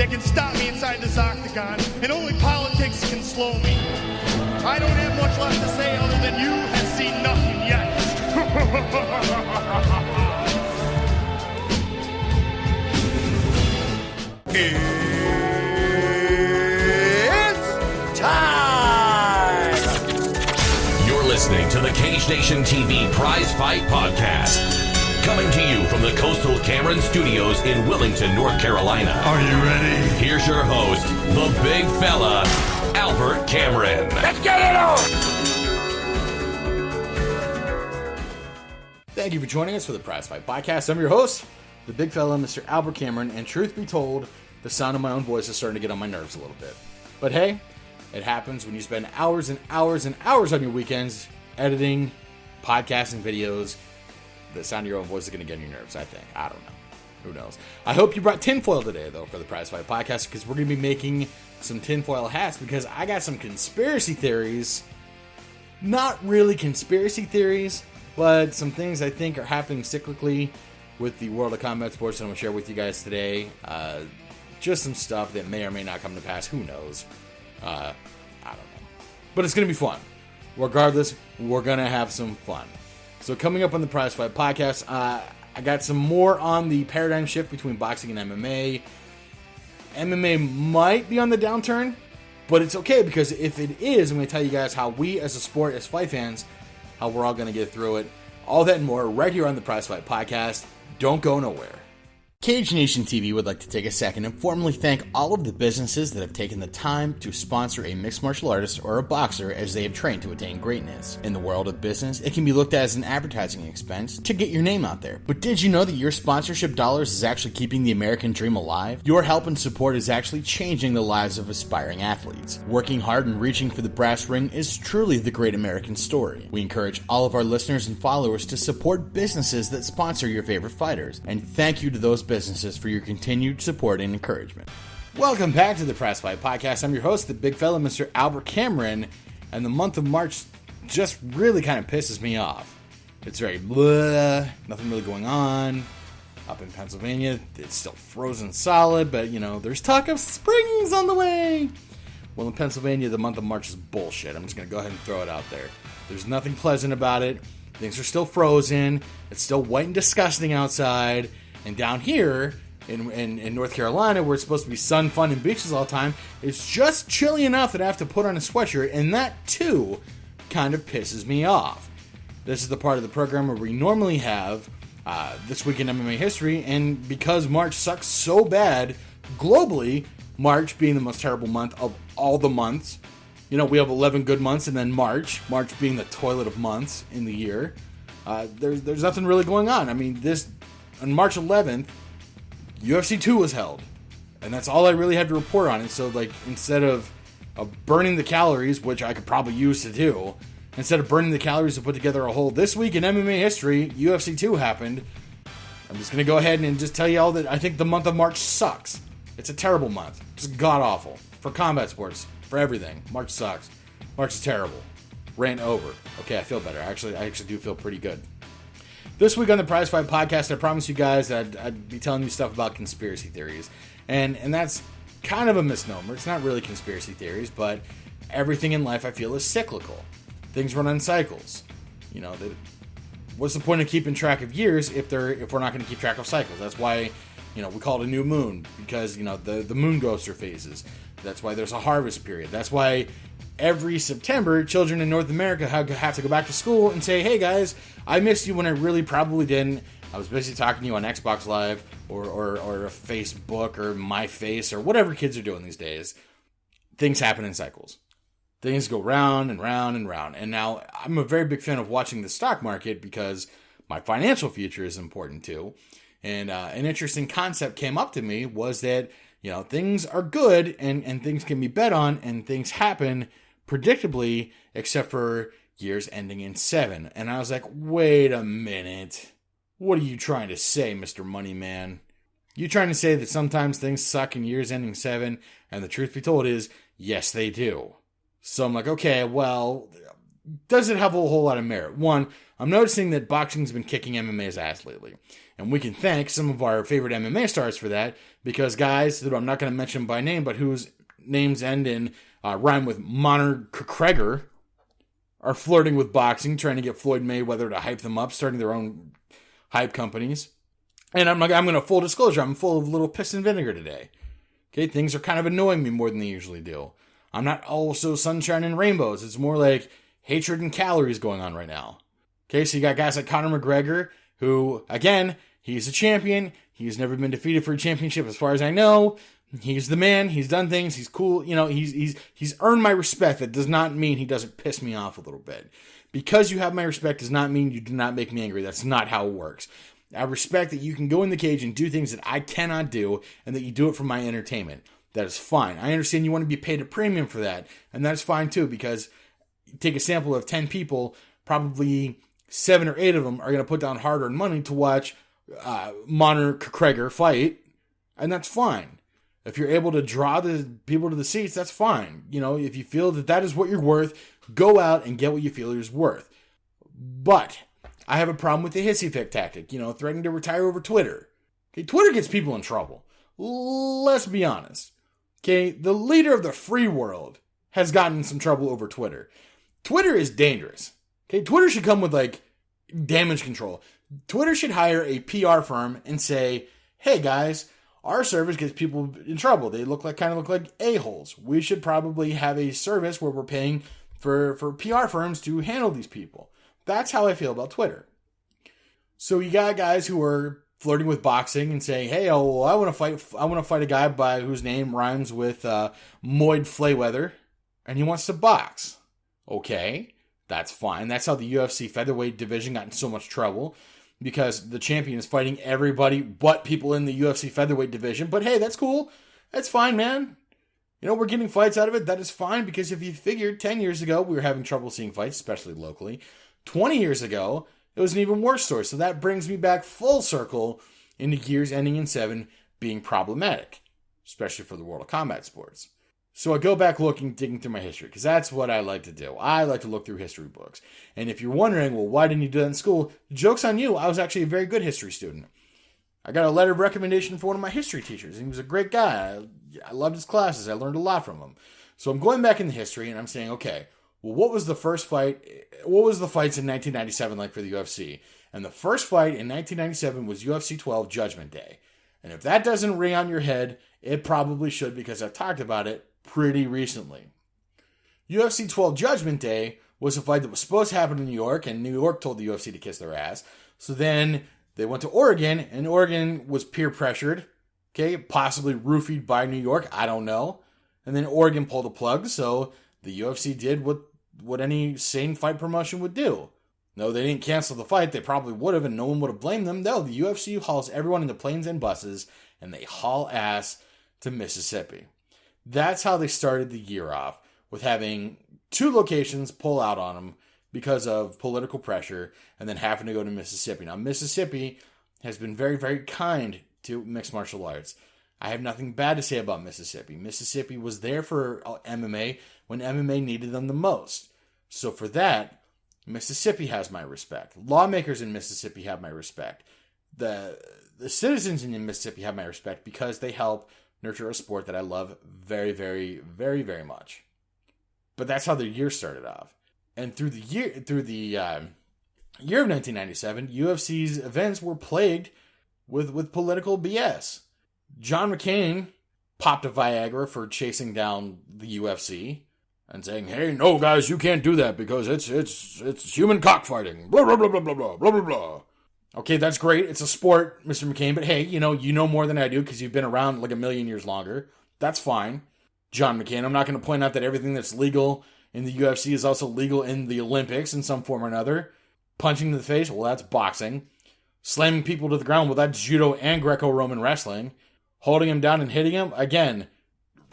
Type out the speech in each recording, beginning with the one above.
that can stop me inside this octagon, and only politics can slow me. I don't have much left to say other than you have seen nothing yet. It's time! You're listening to the Cage Nation TV Prizefight Podcast. Coming to you from the Coastal Cameron Studios in Willington, North Carolina. Are you ready? Here's your host, the big fella, Albert Cameron. Let's get it on! Thank you for joining us for the Prizefight Podcast. I'm your host, the big fella, Mr. Albert Cameron, and truth be told, the sound of my own voice is starting to get on my nerves a little bit. But hey, it happens when you spend hours and hours and hours on your weekends editing, podcasting videos. The sound of your own voice is going to get on your nerves, I think. I don't know. Who knows? I hope you brought tinfoil today, though, for the Prizefight Podcast, because we're going to be making some tinfoil hats, because I got some conspiracy theories. Not really conspiracy theories, but some things I think are happening cyclically with the world of combat sports that I'm going to share with you guys today. Just some stuff that may or may not come to pass. Who knows? I don't know. But it's going to be fun. Regardless, we're going to have some fun. So coming up on the Prizefight Podcast, I got some more on the paradigm shift between boxing and MMA. MMA might be on the downturn, but it's okay, because if it is, I'm going to tell you guys how we as a sport, as fight fans, how we're all going to get through it. All that and more right here on the Prizefight Podcast. Don't go nowhere. Cage Nation TV would like to take a second and formally thank all of the businesses that have taken the time to sponsor a mixed martial artist or a boxer as they have trained to attain greatness. In the world of business, it can be looked at as an advertising expense to get your name out there. But did you know that your sponsorship dollars is actually keeping the American dream alive? Your help and support is actually changing the lives of aspiring athletes. Working hard and reaching for the brass ring is truly the great American story. We encourage all of our listeners and followers to support businesses that sponsor your favorite fighters. And thank you to those businesses for your continued support and encouragement. Welcome back to the Prizefight Podcast. I'm your host, the big fella, Mr. Albert Cameron, and the month of March just really kind of pisses me off. It's very blah, nothing really going on. Up in Pennsylvania, it's still frozen solid, but there's talk of springs on the way. Well, in Pennsylvania, the month of March is bullshit. I'm just going to go ahead and throw it out there. There's nothing pleasant about it. Things are still frozen. It's still white and disgusting outside. And down here in North Carolina, where it's supposed to be sun, fun, and beaches all the time, it's just chilly enough that I have to put on a sweatshirt, and that too kind of pisses me off. This is the part of the program where we normally have This Week in MMA History, and because March sucks so bad globally, March being the most terrible month of all the months, we have 11 good months, and then March being the toilet of months in the year, there's nothing really going on. I mean, on March 11th, UFC 2 was held. And that's all I really had to report on it. So, instead of burning the calories, which I could probably use to do, instead of burning the calories to put together a whole This Week in MMA History, UFC 2 happened. I'm just going to go ahead and just tell you all that I think the month of March sucks. It's a terrible month. Just god-awful. For combat sports. For everything. March sucks. March is terrible. Rant over. Okay, I feel better. I actually do feel pretty good. This week on the Prizefight Podcast, I promised you guys that I'd be telling you stuff about conspiracy theories. And that's kind of a misnomer. It's not really conspiracy theories, but everything in life I feel is cyclical. Things run on cycles. What's the point of keeping track of years if we're not going to keep track of cycles? That's why, we call it a new moon, because, the moon goes through phases. That's why there's a harvest period. That's why every September, children in North America have to go back to school and say, hey guys, I missed you when I really probably didn't. I was busy talking to you on Xbox Live or a Facebook or MyFace or whatever kids are doing these days. Things happen in cycles. Things go round and round and round. And now I'm a very big fan of watching the stock market because my financial future is important too. And an interesting concept came up to me was that, things are good and things can be bet on and things happen predictably, except for years ending in 7. And I was like, wait a minute. What are you trying to say, Mr. Moneyman? You trying to say that sometimes things suck in years ending 7? And the truth be told is, yes, they do. So I'm like, okay, well, doesn't have a whole lot of merit. One, I'm noticing that boxing's been kicking MMA's ass lately. And we can thank some of our favorite MMA stars for that, because guys that I'm not going to mention by name, but whose names end in rhyme with McGregor, are flirting with boxing, trying to get Floyd Mayweather to hype them up, starting their own hype companies. And I'm going to full disclosure, I'm full of little piss and vinegar today. Okay, things are kind of annoying me more than they usually do. I'm not also sunshine and rainbows. It's more like hatred and calories going on right now. Okay, so you got guys like Conor McGregor, who, again, he's a champion. He's never been defeated for a championship as far as I know. He's the man. He's done things. He's cool. You know, he's earned my respect. That does not mean he doesn't piss me off a little bit. Because you have my respect does not mean you do not make me angry. That's not how it works. I respect that you can go in the cage and do things that I cannot do, and that you do it for my entertainment. That is fine. I understand you want to be paid a premium for that, and that's fine too, because take a sample of 10 people, probably 7 or 8 of them are going to put down hard-earned money to watch McGregor fight, and that's fine. If you're able to draw the people to the seats, that's fine. You know, if you feel that that is what you're worth, go out and get what you feel you're worth. But I have a problem with the hissy fit tactic, you know, threatening to retire over Twitter. Okay, Twitter gets people in trouble. Let's be honest. Okay, the leader of the free world has gotten in some trouble over Twitter. Twitter is dangerous. Okay, Twitter should come with, like, damage control. Twitter should hire a PR firm and say, hey guys, our service gets people in trouble. They kind of look like a-holes. We should probably have a service where we're paying for PR firms to handle these people. That's how I feel about Twitter. So you got guys who are flirting with boxing and saying, hey, I want to fight a guy whose name rhymes with Moyd Flayweather, and he wants to box. Okay, that's fine. That's how the UFC featherweight division got in so much trouble, because the champion is fighting everybody but people in the UFC featherweight division. But hey, that's cool. That's fine, man. You know, we're getting fights out of it. That is fine, because if you figured 10 years ago we were having trouble seeing fights, especially locally, 20 years ago, it was an even worse story. So that brings me back full circle into years ending in 7 being problematic, especially for the world of combat sports. So I go back digging through my history, because that's what I like to do. I like to look through history books. And if you're wondering, well, why didn't you do that in school? Joke's on you. I was actually a very good history student. I got a letter of recommendation for one of my history teachers. He was a great guy. I loved his classes. I learned a lot from him. So I'm going back in the history, and I'm saying, okay, well, what was the first fight? What was the fights in 1997 like for the UFC? And the first fight in 1997 was UFC 12 Judgment Day. And if that doesn't ring on your head, it probably should, because I've talked about it pretty recently. UFC 12 Judgment Day was a fight that was supposed to happen in New York, and New York told the UFC to kiss their ass. So then they went to Oregon, and Oregon was peer pressured, okay, possibly roofied by New York, I don't know. And then Oregon pulled the plug, so the UFC did what any sane fight promotion would do. No, they didn't cancel the fight. They probably would have, and no one would have blamed them. No, the UFC hauls everyone into planes and buses, and they haul ass to Mississippi. That's how they started the year off, with having 2 locations pull out on them because of political pressure, and then having to go to Mississippi. Now, Mississippi has been very, very kind to mixed martial arts. I have nothing bad to say about Mississippi. Mississippi was there for MMA when MMA needed them the most. So for that, Mississippi has my respect. Lawmakers in Mississippi have my respect. The citizens in Mississippi have my respect, because they help nurture a sport that I love very, very, very, very much. But that's how the year started off. And through the year of 1997, UFC's events were plagued with political BS. John McCain popped a Viagra for chasing down the UFC and saying, hey, no, guys, you can't do that because it's human cockfighting. Blah, blah, blah, blah, blah, blah, blah, blah, blah. Okay, that's great. It's a sport, Mr. McCain, but hey, you know more than I do because you've been around like a million years longer. That's fine. John McCain, I'm not going to point out that everything that's legal in the UFC is also legal in the Olympics in some form or another. Punching to the face, well, that's boxing. Slamming people to the ground, well, that's judo and Greco-Roman wrestling. Holding him down and hitting him, again,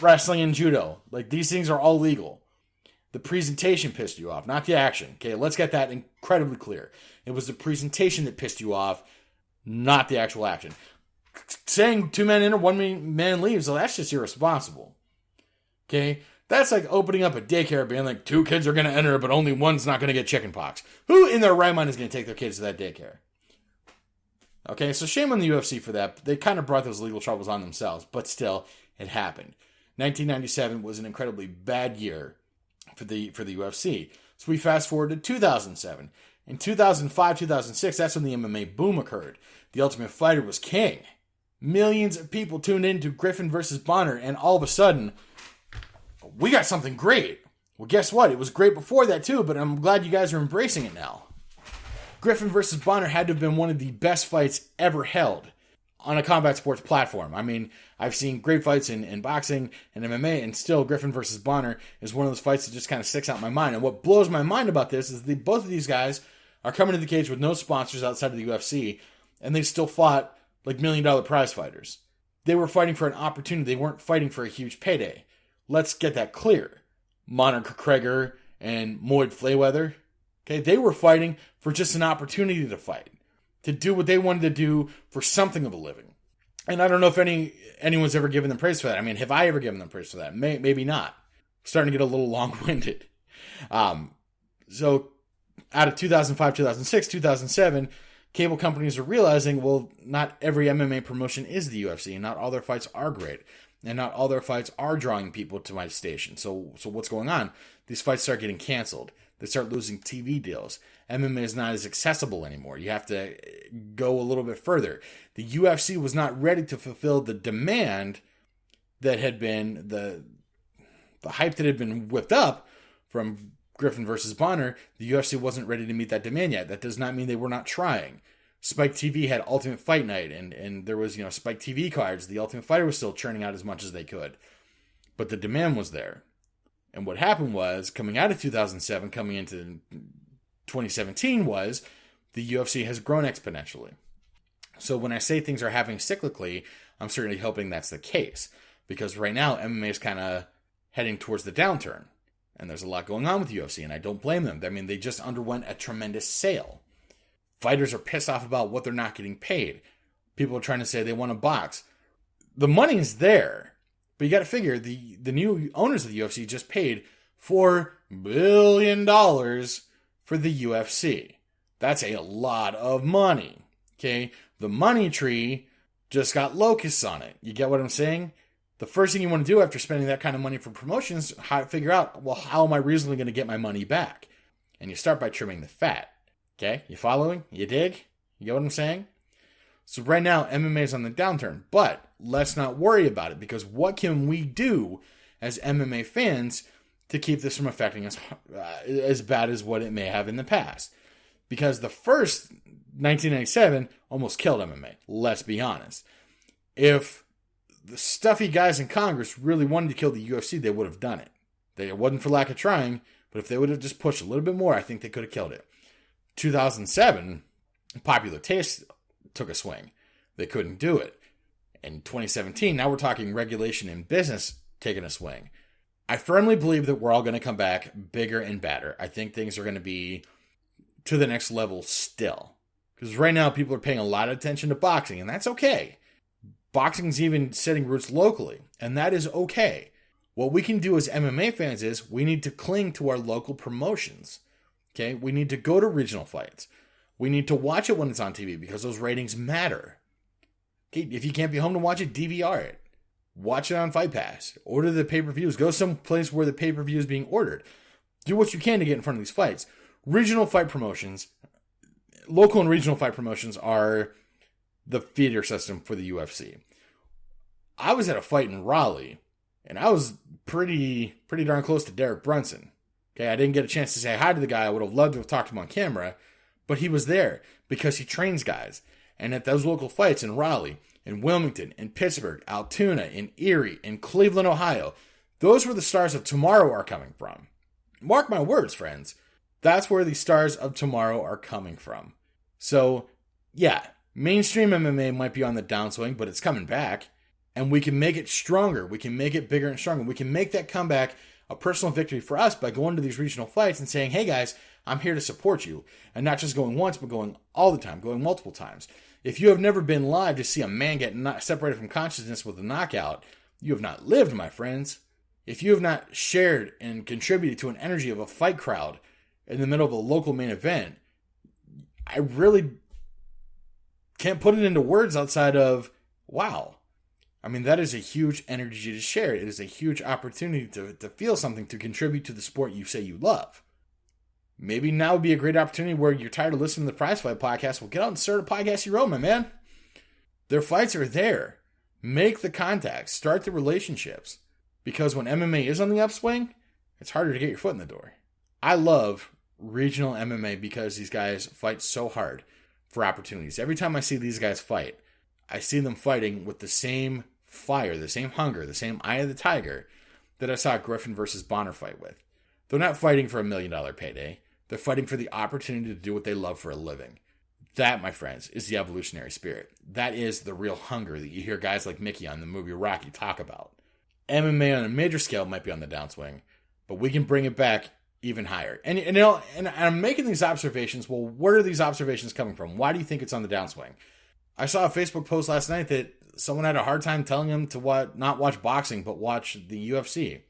wrestling and judo. Like, these things are all legal. The presentation pissed you off, not the action. Okay, let's get that incredibly clear. It was the presentation that pissed you off, not the actual action. Saying 2 men enter, 1 man leaves, well, that's just irresponsible. Okay, That's like opening up a daycare being like, 2 kids are going to enter, but only one's not going to get chickenpox. Who in their right mind is going to take their kids to that daycare? Okay, so shame on the UFC for that. They kind of brought those legal troubles on themselves, but still, it happened. 1997 was an incredibly bad year for the UFC. So we fast forward to 2007. In 2005, 2006, that's when the MMA boom occurred. The Ultimate Fighter was king. Millions of people tuned in to Griffin versus Bonner, and all of a sudden, we got something great. Well, guess what? It was great before that too, but I'm glad you guys are embracing it now. Griffin versus Bonner had to have been one of the best fights ever held on a combat sports platform. I mean, I've seen great fights in boxing and MMA, and still Griffin versus Bonner is one of those fights that just kind of sticks out in my mind. And what blows my mind about this is both of these guys are coming to the cage with no sponsors outside of the UFC, and they still fought like $1 million prize fighters. They were fighting for an opportunity. They weren't fighting for a huge payday. Let's get that clear. Monarch McGregor and Moyd Flayweather, okay, they were fighting for just an opportunity to fight, to do what they wanted to do for something of a living. And I don't know if anyone's ever given them praise for that. I mean, have I ever given them praise for that? Maybe not. Starting to get a little long-winded. So out of 2005, 2006, 2007, cable companies are realizing, well, not every MMA promotion is the UFC, and not all their fights are great, and not all their fights are drawing people to my station. So what's going on? These fights start getting canceled. They start losing TV deals. MMA is not as accessible anymore. You have to go a little bit further. The UFC was not ready to fulfill the demand that had been the hype that had been whipped up from Griffin versus Bonner. The UFC wasn't ready to meet that demand yet. That does not mean they were not trying. Spike TV had Ultimate Fight Night, and there was, Spike TV cards. The Ultimate Fighter was still churning out as much as they could. But the demand was there. And what happened was, coming out of 2007, coming into 2017, was the UFC has grown exponentially. So when I say things are happening cyclically, I'm certainly hoping that's the case. Because right now, MMA is kind of heading towards the downturn. And there's a lot going on with the UFC, and I don't blame them. I mean, they just underwent a tremendous sale. Fighters are pissed off about what they're not getting paid. People are trying to say they want to box. The money's there. But you got to figure, the new owners of the UFC just paid $4 billion for the UFC. That's a lot of money. Okay? The money tree just got locusts on it. You get what I'm saying? The first thing you want to do after spending that kind of money for promotions, figure out, well, how am I reasonably going to get my money back? And you start by trimming the fat. Okay? You following? You dig? You get what I'm saying? So right now, MMA is on the downturn, but let's not worry about it, because what can we do as MMA fans to keep this from affecting us as bad as what it may have in the past? Because the first 1997 almost killed MMA, let's be honest. If the stuffy guys in Congress really wanted to kill the UFC, they would have done it. It wasn't for lack of trying, but if they would have just pushed a little bit more, I think they could have killed it. 2007, popular taste took a swing. They couldn't do it. In 2017, now we're talking regulation in business taking a swing. I firmly believe that we're all going to come back bigger and badder. I think things are going to be to the next level still. Because right now, people are paying a lot of attention to boxing, and that's okay. Boxing's even setting roots locally, and that is okay. What we can do as MMA fans is we need to cling to our local promotions. Okay? We need to go to regional fights. We need to watch it when it's on TV because those ratings matter. Okay? If you can't be home to watch it, DVR it. Watch it on Fight Pass. Order the pay-per-views. Go someplace where the pay-per-view is being ordered. Do what you can to get in front of these fights. Regional fight promotions, local and regional fight promotions are the feeder system for the UFC. I was at a fight in Raleigh, and I was pretty darn close to Derek Brunson. Okay, I didn't get a chance to say hi to the guy. I would have loved to have talked to him on camera, but he was there because he trains guys. And at those local fights in Raleigh, in Wilmington, in Pittsburgh, Altoona, in Erie, in Cleveland, Ohio, those were the stars of tomorrow are coming from. Mark my words, friends. That's where the stars of tomorrow are coming from. So, yeah, mainstream MMA might be on the downswing, but it's coming back. And we can make it stronger. We can make it bigger and stronger. We can make that comeback a personal victory for us by going to these regional fights and saying, hey guys, I'm here to support you. And not just going once, but going all the time, going multiple times. If you have never been live to see a man get separated from consciousness with a knockout, you have not lived, my friends. If you have not shared and contributed to an energy of a fight crowd in the middle of a local main event, I really can't put it into words outside of, wow. I mean, that is a huge energy to share. It is a huge opportunity to feel something, to contribute to the sport you say you love. Maybe now would be a great opportunity where you're tired of listening to the Prizefight podcast. Well, get out and start a podcast of your own, my man. Their fights are there. Make the contacts. Start the relationships. Because when MMA is on the upswing, it's harder to get your foot in the door. I love regional MMA because these guys fight so hard for opportunities. Every time I see these guys fight, I see them fighting with the same fire, the same hunger, the same eye of the tiger that I saw Griffin versus Bonner fight with. They're not fighting for $1 million payday. They're fighting for the opportunity to do what they love for a living. That, my friends, is the evolutionary spirit. That is the real hunger that you hear guys like Mickey on the movie Rocky talk about. MMA on a major scale might be on the downswing, but we can bring it back even higher. And I'm making these observations. Well, where are these observations coming from? Why do you think it's on the downswing? I saw a Facebook post last night that someone had a hard time telling him to not watch boxing, but watch the UFC.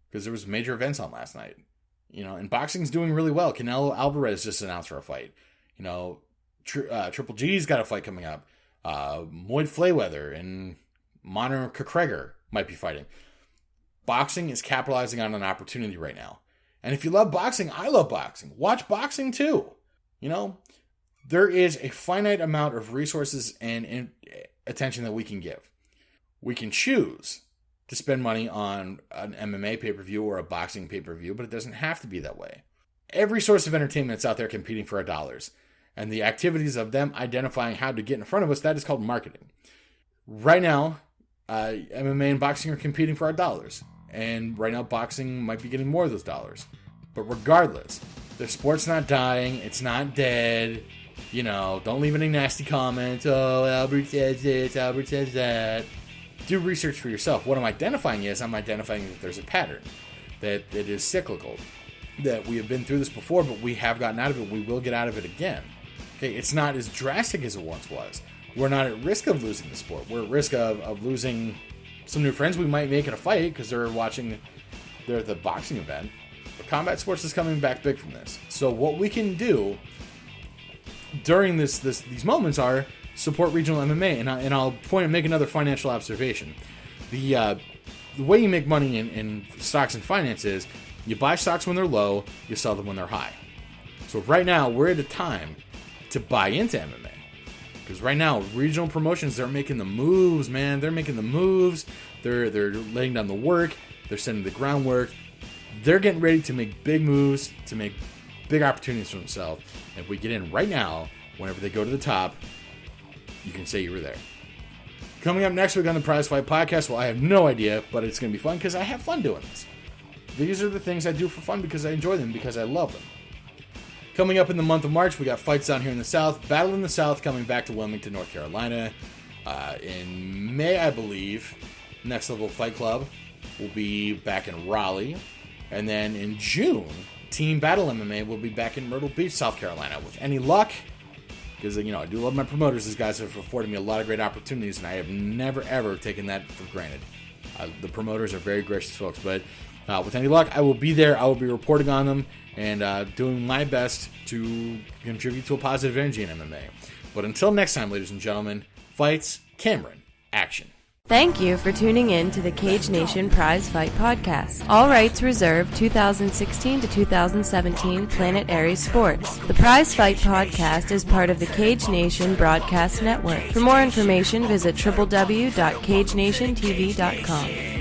Because there was major events on last night. And boxing's doing really well. Canelo Alvarez just announced for a fight. Triple G's got a fight coming up. Moyd Flayweather and Conor McGregor might be fighting. Boxing is capitalizing on an opportunity right now. And if you love boxing, I love boxing. Watch boxing too. There is a finite amount of resources and attention that we can give. We can choose to spend money on an MMA pay-per-view or a boxing pay-per-view, but it doesn't have to be that way. Every source of entertainment that's out there competing for our dollars. And the activities of them identifying how to get in front of us, that is called marketing. Right now, MMA and boxing are competing for our dollars. And right now, boxing might be getting more of those dollars. But regardless, the sport's not dying. It's not dead. Don't leave any nasty comments. Oh, Albert says this, Albert says that. Do research for yourself. What I'm identifying that there's a pattern. That it is cyclical. That we have been through this before, but we have gotten out of it. We will get out of it again. Okay, it's not as drastic as it once was. We're not at risk of losing the sport. We're at risk of losing some new friends we might make in a fight because they're at the boxing event. But combat sports is coming back big from this. So what we can do during these moments are support regional MMA, and I'll make another financial observation. The way you make money in stocks and finance is you buy stocks when they're low, you sell them when they're high. So right now we're at a time to buy into MMA. Because right now, regional promotions, they're making the moves, man. They're making the moves. They're laying down the work. They're setting the groundwork. They're getting ready to make big moves, to make big opportunities for themselves. And if we get in right now, whenever they go to the top, you can say you were there. Coming up next week on the Prizefight Podcast, well, I have no idea, but it's going to be fun because I have fun doing this. These are the things I do for fun because I enjoy them, because I love them. Coming up in the month of March, we got fights down here in the South. Battle in the South coming back to Wilmington, North Carolina. In May, I believe, Next Level Fight Club will be back in Raleigh. And then in June, Team Battle MMA will be back in Myrtle Beach, South Carolina. With any luck, because I do love my promoters. These guys have afforded me a lot of great opportunities, and I have never, ever taken that for granted. The promoters are very gracious folks, but with any luck, I will be there. I will be reporting on them and doing my best to contribute to a positive energy in MMA. But until next time, ladies and gentlemen, fights, Cameron, action. Thank you for tuning in to the Cage Nation Prizefight Podcast. All rights reserved. 2016 to 2017 Planet Aries Sports. The Prizefight Podcast is part of the Cage Nation Broadcast Network. For more information, visit www.cagenationtv.com.